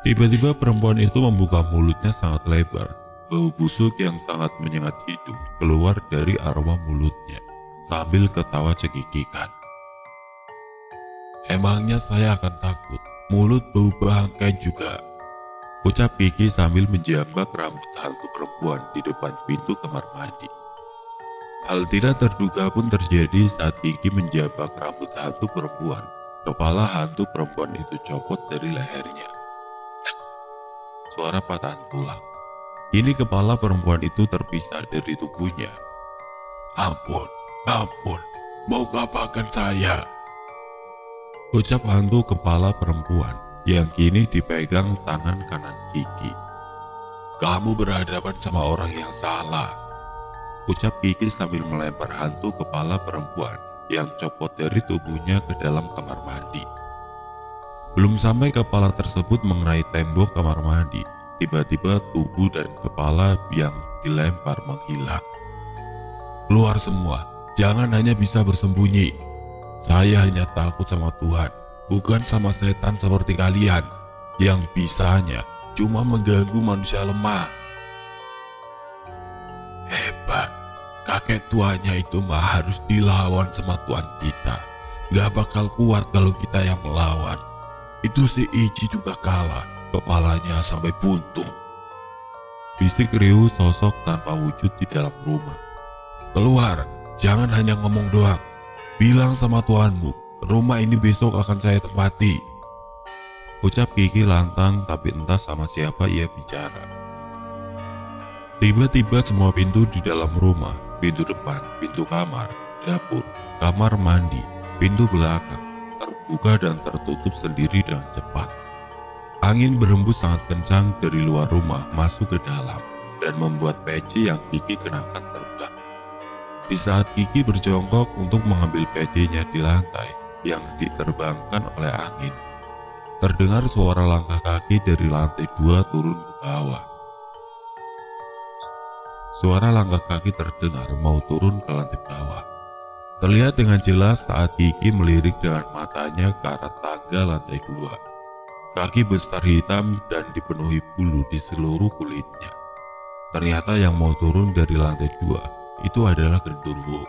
Tiba-tiba perempuan itu membuka mulutnya sangat lebar. Bau busuk yang sangat menyengat hidung keluar dari aroma mulutnya sambil ketawa cekikikan. "Emangnya saya akan takut? Mulut bau bangkai juga," ucap Kiki sambil menjambak rambut hantu perempuan di depan pintu kamar mandi. Hal tidak terduga pun terjadi saat Kiki menjambak rambut hantu perempuan. Kepala hantu perempuan itu copot dari lehernya. Suara patahan tulang. Kini kepala perempuan itu terpisah dari tubuhnya. "Ampun, ampun, mau apakan saya?" ucap hantu kepala perempuan yang kini dipegang tangan kanan Kiki. "Kamu berhadapan sama orang yang salah," ucap Kiki sambil melempar hantu kepala perempuan yang copot dari tubuhnya ke dalam kamar mandi. Belum sampai kepala tersebut mengenai tembok kamar mandi, tiba-tiba tubuh dan kepala yang dilempar menghilang. "Keluar semua, jangan hanya bisa bersembunyi. Saya hanya takut sama Tuhan, bukan sama setan seperti kalian, yang bisanya cuma mengganggu manusia lemah." "Hebat, kakek tuanya itu mah harus dilawan sama Tuhan kita. Gak bakal kuat kalau kita yang melawan. Itu si Ichi juga kalah, kepalanya sampai buntung," bisik riuh sosok tanpa wujud di dalam rumah. "Keluar, jangan hanya ngomong doang. Bilang sama tuanmu, rumah ini besok akan saya tempati," ucap Kiki lantang, tapi entah sama siapa ia bicara. Tiba-tiba semua pintu di dalam rumah, pintu depan, pintu kamar, dapur, kamar mandi, pintu belakang, terbuka dan tertutup sendiri dengan cepat. Angin berhembus sangat kencang dari luar rumah masuk ke dalam dan membuat peci yang Kiki kenakan terbang. Di saat Kiki berjongkok untuk mengambil pecinya di lantai yang diterbangkan oleh angin, terdengar suara langkah kaki dari lantai 2 turun ke bawah. Suara langkah kaki terdengar mau turun ke lantai bawah. Terlihat dengan jelas saat Kiki melirik dengan matanya ke arah tangga lantai 2. Kaki besar hitam dan dipenuhi bulu di seluruh kulitnya. Ternyata yang mau turun dari lantai 2 itu adalah genderuwo.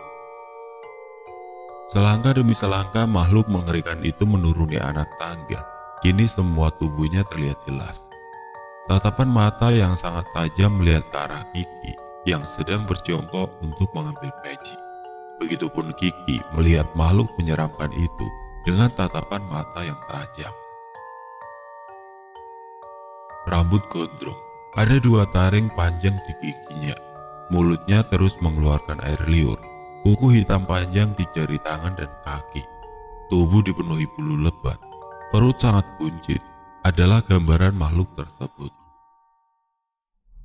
Selangkah demi selangkah makhluk mengerikan itu menuruni anak tangga. Kini semua tubuhnya terlihat jelas. Tatapan mata yang sangat tajam melihat ke arah Kiki yang sedang berjongkok untuk mengambil peci. Begitupun Kiki melihat makhluk menyeramkan itu dengan tatapan mata yang tajam. Rambut gondrong, ada 2 taring panjang di giginya. Mulutnya terus mengeluarkan air liur. Kuku hitam panjang di jari tangan dan kaki. Tubuh dipenuhi bulu lebat. Perut sangat buncit. Adalah gambaran makhluk tersebut.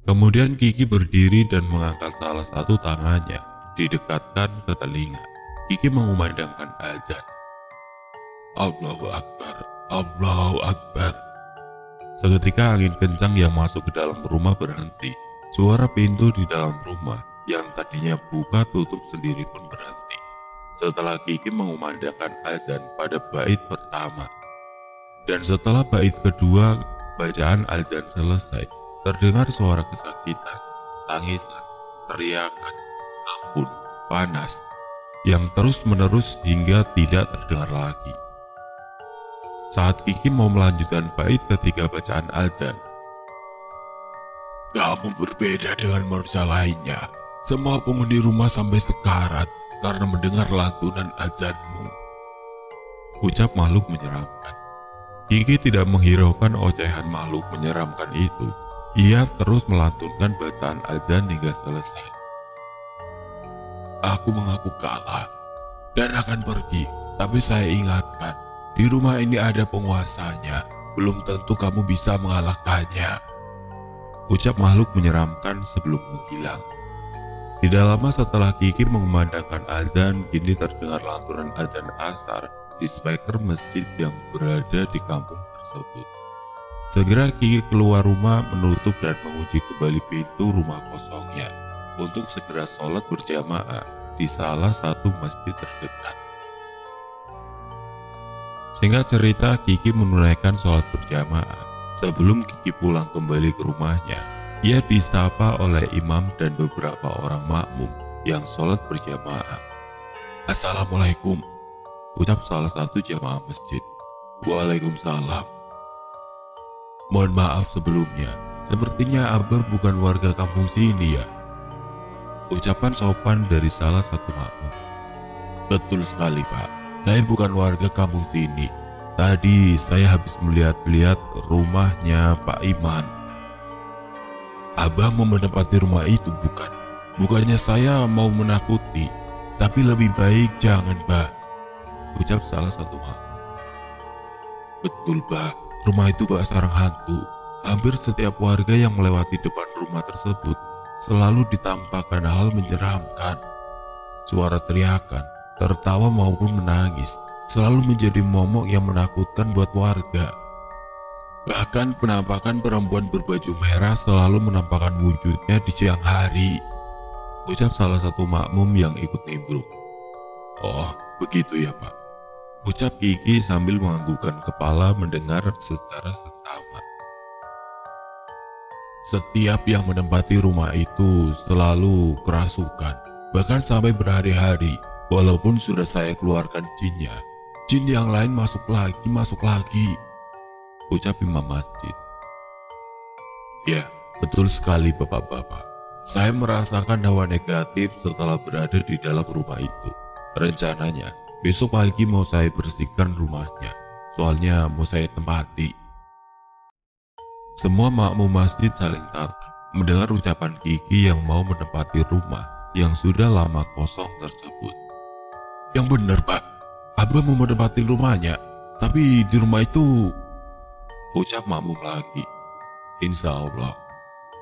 Kemudian Kiki berdiri dan mengangkat salah satu tangannya, didekatkan ke telinga. Kiki mengumandangkan azan. "Allahu Akbar, Allahu Akbar." Seketika angin kencang yang masuk ke dalam rumah berhenti. Suara pintu di dalam rumah yang tadinya buka tutup sendiri pun berhenti. Setelah Kiki mengumandangkan azan pada bait pertama. Dan setelah bait kedua, bacaan azan selesai, terdengar suara kesakitan, tangisan, teriakan, ampun, panas, yang terus-menerus hingga tidak terdengar lagi. Saat Kiki mau melanjutkan bait ketiga bacaan azan, "Kamu berbeda dengan manusia lainnya. Semua penghuni rumah sampai sekarat karena mendengar lantunan azanmu," ucap makhluk menyeramkan. Kiki tidak menghiraukan ocehan makhluk menyeramkan itu. Ia terus melantunkan bacaan azan hingga selesai. "Aku mengaku kalah dan akan pergi, tapi saya ingatkan, di rumah ini ada penguasanya. Belum tentu kamu bisa mengalahkannya," ucap makhluk menyeramkan sebelum menghilang. Tidak lama setelah Kiki mengumandangkan azan, kini terdengar lantunan azan asar di speaker masjid yang berada di kampung tersebut. Segera Kiki keluar rumah, menutup dan mengunci kembali pintu rumah kosongnya untuk segera sholat berjamaah di salah satu masjid terdekat. Singkat cerita, Kiki menunaikan sholat berjamaah. Sebelum Kiki pulang kembali ke rumahnya, ia disapa oleh imam dan beberapa orang makmum yang sholat berjamaah. Assalamualaikum, ucap salah satu jamaah masjid. Waalaikumsalam. Mohon maaf sebelumnya, sepertinya Abah bukan warga kampung sini ya, ucapan sopan dari salah satu makmum. Betul sekali Pak, saya bukan warga kampung sini. Tadi saya habis melihat-lihat rumahnya Pak Iman. Abah mau menempati rumah itu bukan? Bukannya saya mau menakuti, tapi lebih baik jangan Bah, ucap salah satu makmum. Betul Bah, rumah itu bak sarang hantu. Hampir setiap warga yang melewati depan rumah tersebut selalu ditampakkan hal menyeramkan. Suara teriakan, tertawa maupun menangis selalu menjadi momok yang menakutkan buat warga. Bahkan penampakan perempuan berbaju merah selalu menampakkan wujudnya di siang hari, ucap salah satu makmum yang ikut nimbrung. Oh, begitu ya Pak, ucap Kiki sambil menganggukkan kepala mendengar secara seksama. Setiap yang menempati rumah itu selalu kerasukan, bahkan sampai berhari-hari. Walaupun sudah saya keluarkan jinnya, jin yang lain masuk lagi, ucap imam masjid. Ya, betul sekali bapak-bapak. Saya merasakan hawa negatif setelah berada di dalam rumah itu. Rencananya, besok pagi mau saya bersihkan rumahnya, soalnya mau saya tempati. Semua makmum masjid saling tatap mendengar ucapan Kiki yang mau menempati rumah yang sudah lama kosong tersebut. Yang benar Pak, Abah mau menempati rumahnya, tapi di rumah itu, ucap makmum lagi. Insya Allah,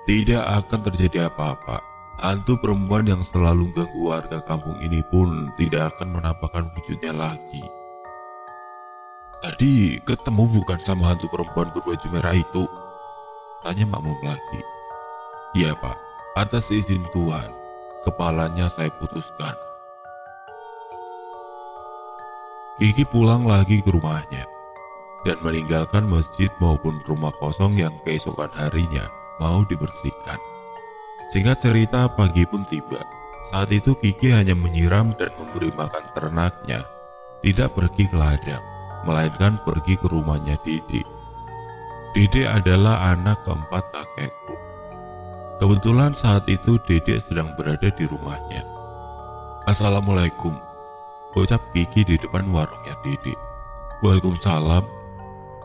tidak akan terjadi apa-apa. Hantu perempuan yang selalu ganggu warga kampung ini pun tidak akan menampakkan wujudnya lagi. Tadi ketemu bukan sama hantu perempuan berbaju merah itu? Tanya makmum lagi. Iya Pak, atas izin Tuhan, kepalanya saya putuskan. Kiki pulang lagi ke rumahnya dan meninggalkan masjid maupun rumah kosong yang keesokan harinya mau dibersihkan. Singkat cerita, pagi pun tiba. Saat itu Kiki hanya menyiram dan memberi makan ternaknya, tidak pergi ke ladang, melainkan pergi ke rumahnya Dede. Dede adalah anak keempat kakekku. Kebetulan saat itu Dede sedang berada di rumahnya. Assalamualaikum, ucap Kiki di depan warungnya Dede. Waalaikumsalam,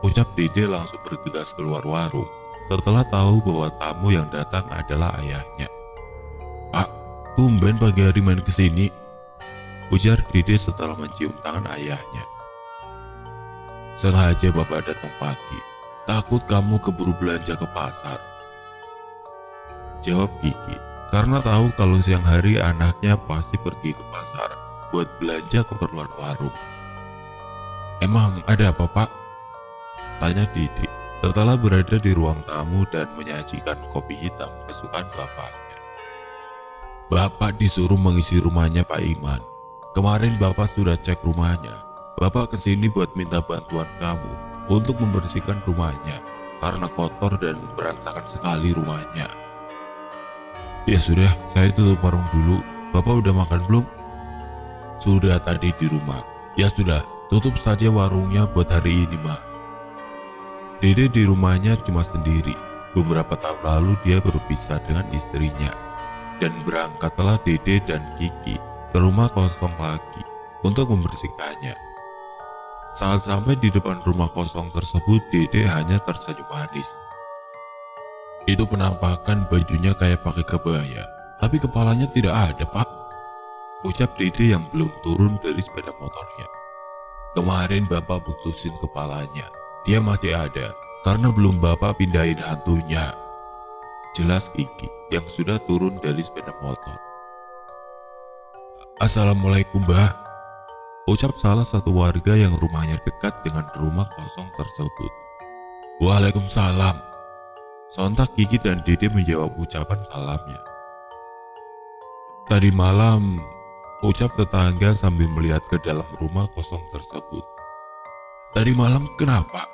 ucap Dede langsung bergegas keluar warung setelah tahu bahwa tamu yang datang adalah ayahnya. Pak, tumben pagi hari main kesini, ujar Dede setelah mencium tangan ayahnya. Sengaja Bapak datang pagi, takut kamu keburu belanja ke pasar, jawab Kiki, karena tahu kalau siang hari anaknya pasti pergi ke pasar buat belanja keperluan warung. Emang ada apa Pak? Tanya Dede setelah berada di ruang tamu dan menyajikan kopi hitam kesukaan bapaknya. Bapak disuruh mengisi rumahnya Pak Iman. Kemarin Bapak sudah cek rumahnya. Bapak kesini buat minta bantuan kamu untuk membersihkan rumahnya karena kotor dan berantakan sekali rumahnya. Ya sudah, saya tutup warung dulu. Bapak udah makan belum? Sudah tadi di rumah. Ya sudah, tutup saja warungnya buat hari ini mah. Dede di rumahnya cuma sendiri. Beberapa tahun lalu dia berpisah dengan istrinya. Dan berangkatlah Dede dan Kiki ke rumah kosong lagi untuk membersihkannya. Saat sampai di depan rumah kosong tersebut, Dede hanya tersenyum manis. Itu penampakan bajunya kayak pakai kebaya, tapi kepalanya tidak ada Pak, ucap Dede yang belum turun dari sepeda motornya. Kemarin Bapak putusin kepalanya, dia masih ada karena belum Bapak pindahin hantunya, jelas Kiki yang sudah turun dari sepeda motor. Assalamualaikum Mbah, ucap salah satu warga yang rumahnya dekat dengan rumah kosong tersebut. Waalaikumsalam, sontak Kiki dan Dede menjawab ucapan salamnya. Tadi malam, ucap tetangga sambil melihat ke dalam rumah kosong tersebut. Tadi malam kenapa?